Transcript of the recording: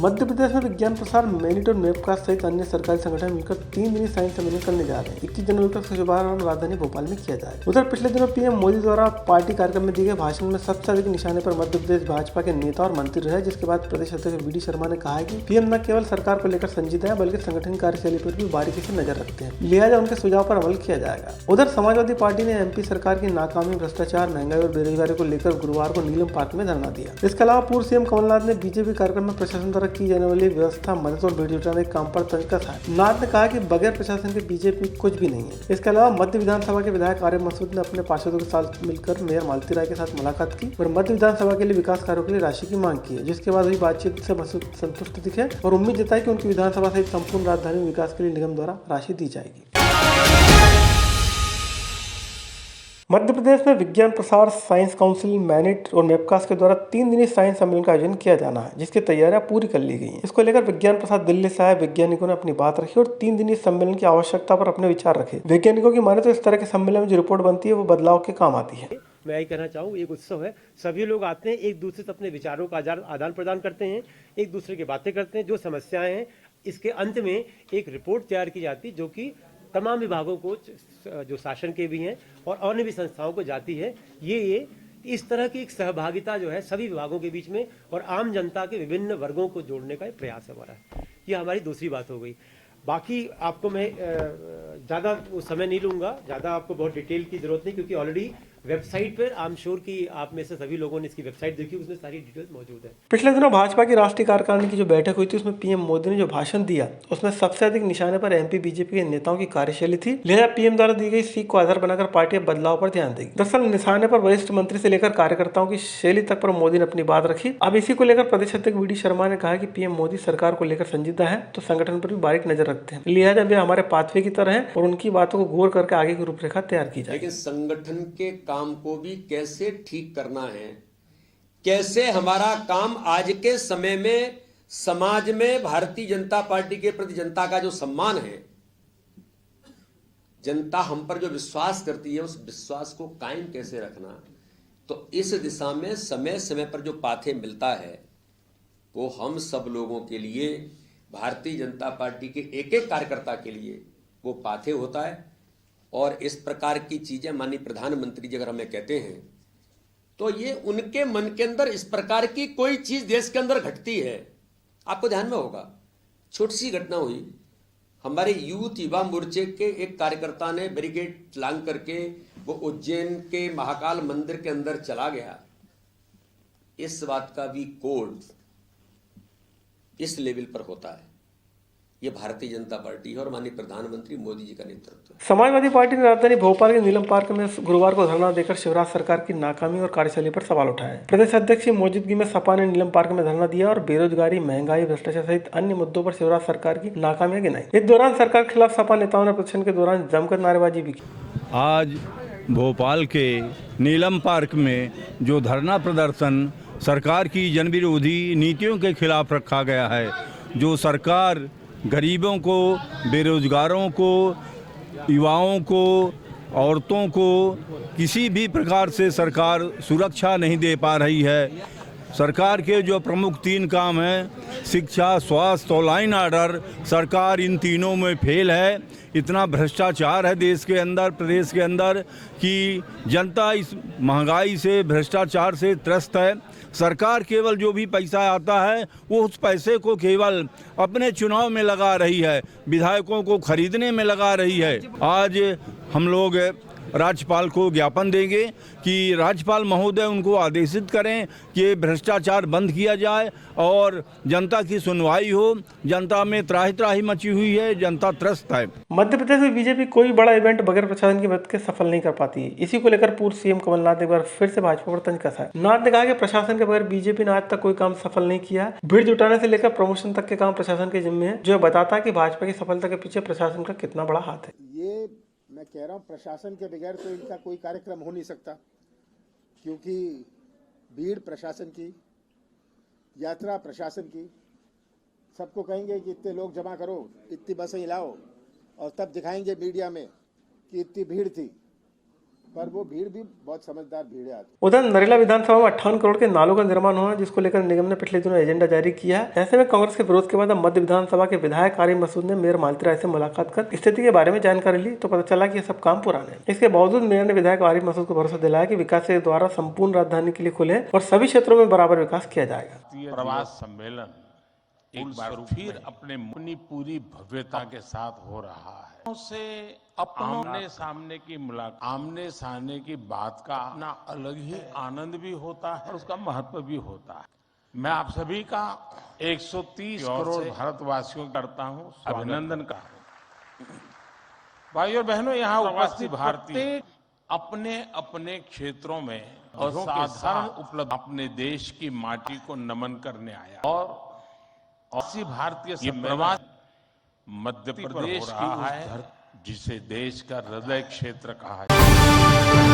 मध्य प्रदेश में विज्ञान प्रसार, मेरिट और वेबकास्ट सहित अन्य सरकारी संगठन मिलकर 3 दिनी साइंस सम्मेलन करने जा रहे हैं। 21 जनवरी तक शुभारंभ राजधानी भोपाल में किया जाएगा। उधर पिछले दिनों पीएम मोदी द्वारा पार्टी कार्यक्रम में दिए गए भाषण में सबसे अधिक निशाने पर मध्य प्रदेश भाजपा के नेता और मंत्री रहे, जिसके बाद प्रदेश अध्यक्ष वी डी शर्मा ने कहा है कि पीएम न केवल सरकार को लेकर संजीदा है बल्कि संगठन कार्यशैली पर भी बारीकी से नजर रखते हैं, लिहाजा उनके सुझाव पर अमल किया जाएगा। उधर समाजवादी पार्टी ने एमपी सरकार की नाकामी, भ्रष्टाचार, महंगाई और बेरोजगारी को लेकर गुरुवार को नीलम पार्क में धरना दिया। इसके अलावा पूर्व सीएम कमलनाथ ने बीजेपी कार्यक्रम में प्रशासन द्वारा की जाने वाली व्यवस्था, मदद और भीड़ जुटाने के काम पर तंज कसा है। नाथ ने कहा कि बगैर प्रशासन के बीजेपी कुछ भी नहीं है। इसके अलावा मध्य विधानसभा के विधायक आरिफ मसूद ने अपने पार्षदों के साथ मिलकर मेयर मालती राय के साथ मुलाकात की और मध्य विधानसभा के लिए विकास कार्यों के लिए राशि की मांग की है, जिसके बाद हुई बातचीत से मसूद संतुष्ट दिखे और उम्मीद जताई कि उनकी विधानसभा सहित संपूर्ण राजधानी में विकास के लिए निगम द्वारा राशि दी जाएगी। मध्य प्रदेश में विज्ञान प्रसार, साइंस काउंसिल, मैनेट और वेबकास्ट के द्वारा 3 दिनी साइंस सम्मेलन का आयोजन किया जाना है, जिसकी तैयारियां पूरी कर ली गई हैं। इसको लेकर विज्ञान प्रसार दिल्ली से आए वैज्ञानिकों ने अपनी बात रखी और 3 दिनी सम्मेलन की आवश्यकता पर अपने विचार रखे। वैज्ञानिकों की माने तो इस तरह के सम्मेलन में जो रिपोर्ट बनती है वो बदलाव के काम आती है। मैं यही कहना चाहूँ, एक उत्सव है, सभी लोग आते हैं, एक दूसरे से अपने विचारों का आदान प्रदान करते हैं, एक दूसरे की बातें करते हैं, जो समस्याएं हैं। इसके अंत में एक रिपोर्ट तैयार की जाती है जो कि तमाम विभागों को, जो शासन के भी हैं और अन्य भी संस्थाओं को जाती है। ये इस तरह की एक सहभागिता जो है सभी विभागों के बीच में और आम जनता के विभिन्न वर्गों को जोड़ने का एक प्रयास है हमारा। ये हमारी दूसरी बात हो गई। बाकी आपको मैं ज़्यादा समय नहीं लूँगा, ज़्यादा आपको बहुत डिटेल की ज़रूरत नहीं, क्योंकि ऑलरेडी वेबसाइट पर आई एम श्योर कि आप में से सभी लोगों ने इसकी वेबसाइट देखी, उसमें सारी डिटेल्स मौजूद है। पिछले दिनों भाजपा की राष्ट्रीय कार्यकारिणी की जो बैठक हुई थी उसमें पीएम मोदी ने जो भाषण दिया उसमें सबसे अधिक निशाने पर एमपी बीजेपी के नेताओं की कार्यशैली थी, लिहाजा पीएम द्वारा दी गई सीख को आधार बनाकर पार्टी अब बदलाव पर ध्यान देगी। दरअसल निशाने पर वरिष्ठ मंत्री से लेकर कार्यकर्ताओं की शैली तक पर मोदी ने अपनी बात रखी। अब इसी को लेकर प्रदेश अध्यक्ष वी डी शर्मा ने कहा कि पीएम मोदी सरकार को लेकर संजीदा है तो संगठन पर भी बारीक नजर रखते हैं, लिहाजा वे हमारे पाथवे की तरह है और उनकी बातों को गौर करके आगे की रूपरेखा तैयार की जाए। लेकिन संगठन के काम को भी कैसे ठीक करना है, कैसे हमारा काम आज के समय में समाज में भारतीय जनता पार्टी के प्रति जनता का जो सम्मान है, जनता हम पर जो विश्वास करती है, उस विश्वास को कायम कैसे रखना, तो इस दिशा में समय समय पर जो पाथे मिलता है वो हम सब लोगों के लिए, भारतीय जनता पार्टी के एक एक कार्यकर्ता के लिए वो पाथे होता है। और इस प्रकार की चीजें माननीय प्रधानमंत्री जी अगर हमें कहते हैं तो ये उनके मन के अंदर इस प्रकार की कोई चीज देश के अंदर घटती है, आपको ध्यान में होगा, छोटी सी घटना हुई, हमारे यूथ युवा मोर्चे के एक कार्यकर्ता ने बैरिकेड लांग करके वो उज्जैन के महाकाल मंदिर के अंदर चला गया। इस बात का भी कोड इस लेवल पर होता है। ये भारतीय जनता पार्टी है और माननीय प्रधानमंत्री मोदी जी का नेतृत्व। समाजवादी पार्टी ने राजधानी भोपाल के नीलम पार्क में गुरुवार को धरना देकर शिवराज सरकार की नाकामी और कार्यशैली पर सवाल उठाए। प्रदेश अध्यक्ष की मौजूदगी में सपा ने नीलम पार्क में धरना दिया और बेरोजगारी, महंगाई, भ्रष्टाचार सहित अन्य मुद्दों पर शिवराज सरकार की नाकामियां गिनाई। इस दौरान सरकार के खिलाफ सपा नेताओं ने प्रदर्शन के दौरान जमकर नारेबाजी भी की। आज भोपाल के नीलम पार्क में जो धरना प्रदर्शन सरकार की जनविरोधी नीतियों के खिलाफ रखा गया है, जो सरकार गरीबों को, बेरोजगारों को, युवाओं को, औरतों को किसी भी प्रकार से सरकार सुरक्षा नहीं दे पा रही है। सरकार के जो प्रमुख 3 काम हैं, शिक्षा, स्वास्थ्य और लाइन ऑर्डर, सरकार इन तीनों में फेल है। इतना भ्रष्टाचार है देश के अंदर, प्रदेश के अंदर, कि जनता इस महंगाई से, भ्रष्टाचार से त्रस्त है। सरकार केवल जो भी पैसा आता है वो उस पैसे को केवल अपने चुनाव में लगा रही है, विधायकों को खरीदने में लगा रही है। आज हम लोग राज्यपाल को ज्ञापन देंगे कि राज्यपाल महोदय उनको आदेशित करें कि भ्रष्टाचार बंद किया जाए और जनता की सुनवाई हो। जनता में त्राही त्राही मची हुई है, जनता त्रस्त है। मध्य प्रदेश में बीजेपी कोई बड़ा इवेंट बगैर प्रशासन की मदद के सफल नहीं कर पाती है। इसी को लेकर पूर्व सीएम कमलनाथ ने एक बार फिर से भाजपा पर तंज कसा है। नाथ ने कहा कि प्रशासन के बगैर बीजेपी ने आज तक कोई काम सफल नहीं किया है। भीड़ जुटाने से लेकर प्रमोशन तक के काम प्रशासन के जिम्मे है, जो बताता है कि भाजपा की सफलता के पीछे प्रशासन का कितना बड़ा हाथ है। ये मैं कह रहा हूँ, प्रशासन के बगैर तो इनका कोई कार्यक्रम हो नहीं सकता, क्योंकि भीड़ प्रशासन की, यात्रा प्रशासन की। सबको कहेंगे कि इतने लोग जमा करो, इतनी बसें लाओ, और तब दिखाएंगे मीडिया में कि इतनी भीड़ थी। पर वो भीड़ भी बहुत समझदार भीड़ है। उधर नरेला विधानसभा में 58 करोड़ के नालों का निर्माण हुआ है, जिसको लेकर निगम ने पिछले दिनों एजेंडा जारी किया है। ऐसे में कांग्रेस के विरोध के बाद अब मध्य विधानसभा के विधायक आरिफ मसूद ने मेयर मालती राय से मुलाकात कर स्थिति के बारे में जानकारी ली, तो पता चला कि ये सब काम पुराने हैं। इसके बावजूद मेयर ने विधायक आरिफ मसूद को भरोसा दिलाया कि विकास के द्वारा संपूर्ण राजधानी के लिए खुले और सभी क्षेत्रों में बराबर विकास किया जाएगा। प्रवास सम्मेलन एक बार फिर अपनी पूरी भव्यता के साथ हो रहा है। से आमने सामने की मुलाकात, आमने सामने की बात का अपना अलग ही आनंद भी होता है और उसका महत्व भी होता है। मैं आप सभी का 130 करोड़ भारतवासियों करता हूँ अभिनंदन का। भाइयों और बहनों, यहाँ उपस्थित भारतीय अपने अपने क्षेत्रों में और साधारण उपलब्ध अपने देश की माटी को नमन करने आया और भारतीय प्रवास मध्य प्रदेश की उस धरती जिसे देश का हृदय क्षेत्र कहा जाता है।